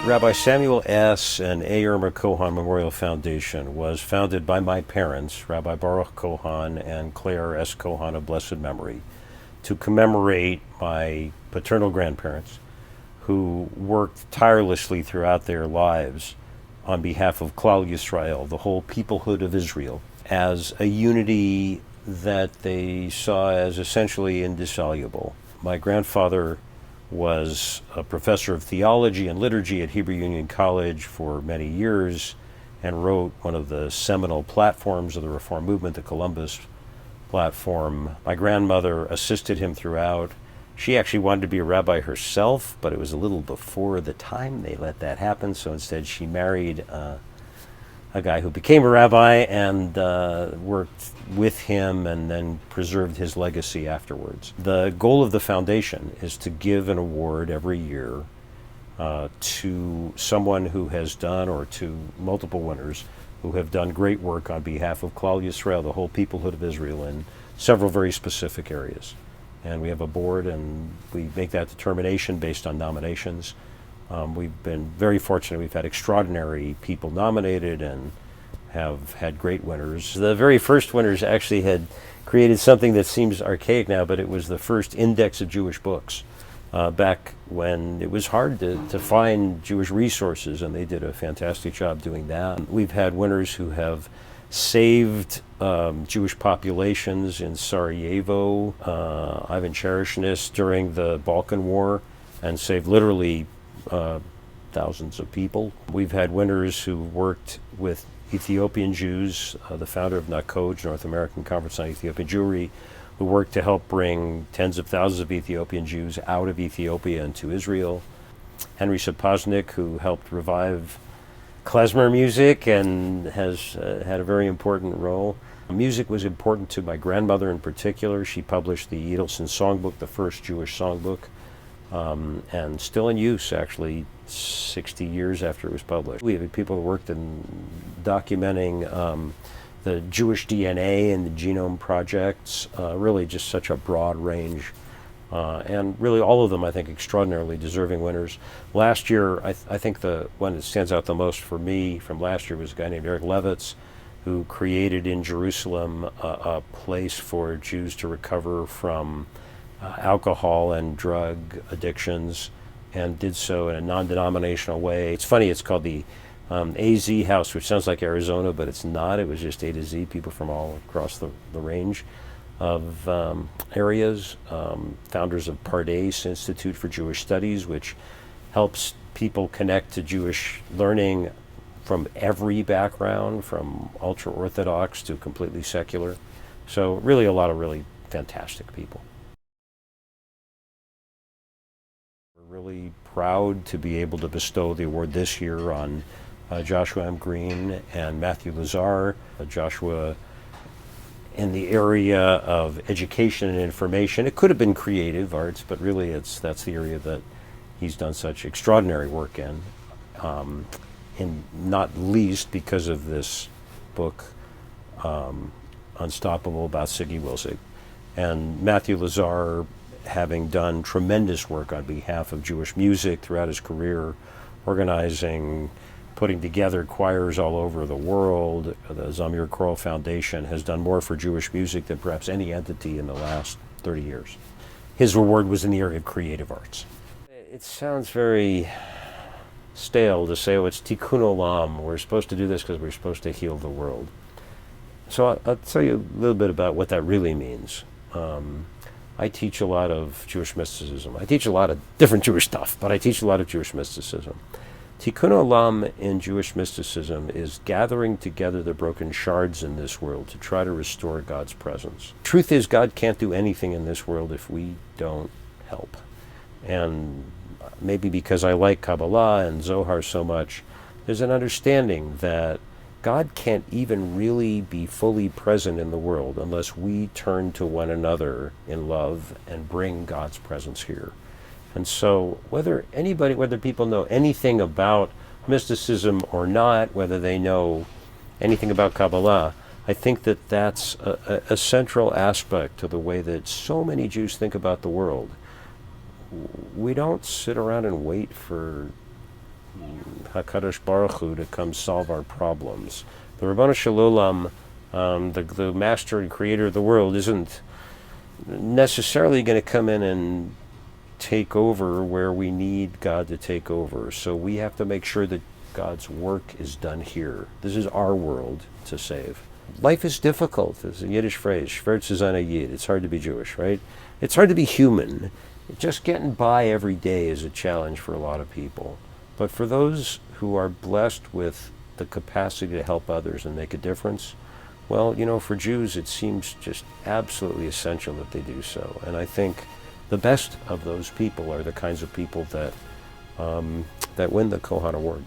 Rabbi Samuel S. and Irma Cohon Memorial Foundation was founded by my parents, Rabbi Baruch Cohon and Claire S. Cohon of blessed memory, to commemorate my paternal grandparents who worked tirelessly throughout their lives on behalf of Klal Yisroel, the whole peoplehood of Israel, as a unity that they saw as essentially indissoluble. My grandfather was a professor of theology and liturgy at Hebrew Union College for many years and wrote one of the seminal platforms of the Reform movement, the Columbus platform. My grandmother assisted him throughout. She actually wanted to be a rabbi herself, but it was a little before the time they let that happen, so instead she married a guy who became a rabbi and worked with him and then preserved his legacy afterwards. The goal of the foundation is to give an award every year to someone who has done, or to multiple winners who have done great work on behalf of Klal Yisroel, the whole peoplehood of Israel, in several very specific areas. And we have a board, and we make that determination based on nominations. We've been very fortunate. We've had extraordinary people nominated and have had great winners. The very first winners actually had created something that seems archaic now, but it was the first index of Jewish books back when it was hard to find Jewish resources, and they did a fantastic job doing that. We've had winners who have saved Jewish populations in Sarajevo, Ivan Cherishnis during the Balkan War, and saved literally thousands of people. We've had winners who worked with Ethiopian Jews, the founder of NACOJ, North American Conference on Ethiopian Jewry, who worked to help bring tens of thousands of Ethiopian Jews out of Ethiopia and to Israel. Henry Sapoznik, who helped revive klezmer music and has had a very important role. Music was important to my grandmother in particular. She published the Edelson Songbook, the first Jewish songbook, and still in use, actually, 60 years after it was published. We have people who worked in documenting the Jewish DNA and the genome projects, really just such a broad range. And really all of them, I think, extraordinarily deserving winners. Last year, I think the one that stands out the most for me from last year was a guy named Eric Levitz, who created in Jerusalem a place for Jews to recover from alcohol and drug addictions, and did so in a non-denominational way. It's funny, it's called the AZ House, which sounds like Arizona, but it's not. It was just A to Z, people from all across the range of areas. Founders of Pardes Institute for Jewish Studies, which helps people connect to Jewish learning from every background, from ultra-Orthodox to completely secular. So really a lot of really fantastic people. We're really proud to be able to bestow the award this year on Joshua M. Green and Matthew Lazar. Joshua in the area of education and information. It could have been creative arts, but really that's the area that he's done such extraordinary work in not least because of this book, Unstoppable, about Siggy Wilzig. And Matthew Lazar, having done tremendous work on behalf of Jewish music throughout his career, organizing, putting together choirs all over the world. The Zamir Choral Foundation has done more for Jewish music than perhaps any entity in the last 30 years. His reward was in the area of creative arts. It sounds very stale to say, oh, it's Tikkun Olam. We're supposed to do this because we're supposed to heal the world. So I'll tell you a little bit about what that really means. I teach a lot of Jewish mysticism. I teach a lot of different Jewish stuff, but I teach a lot of Jewish mysticism. Tikkun Olam in Jewish mysticism is gathering together the broken shards in this world to try to restore God's presence. Truth is, God can't do anything in this world if we don't help. And maybe because I like Kabbalah and Zohar so much, there's an understanding that God can't even really be fully present in the world unless we turn to one another in love and bring God's presence here. And so whether people know anything about mysticism or not, whether they know anything about Kabbalah, I think that that's a central aspect to the way that so many Jews think about the world. We don't sit around and wait for HaKadosh Baruch Hu to come solve our problems. The Ribono Shel Olam, the master and creator of the world, isn't necessarily going to come in and take over where we need God to take over. So we have to make sure that God's work is done here. This is our world to save. Life is difficult. There's a Yiddish phrase, Schwer zu sein a Yid. It's hard to be Jewish, right? It's hard to be human. Just getting by every day is a challenge for a lot of people. But for those who are blessed with the capacity to help others and make a difference, well, for Jews it seems just absolutely essential that they do so. And I think the best of those people are the kinds of people that win the Cohon Award.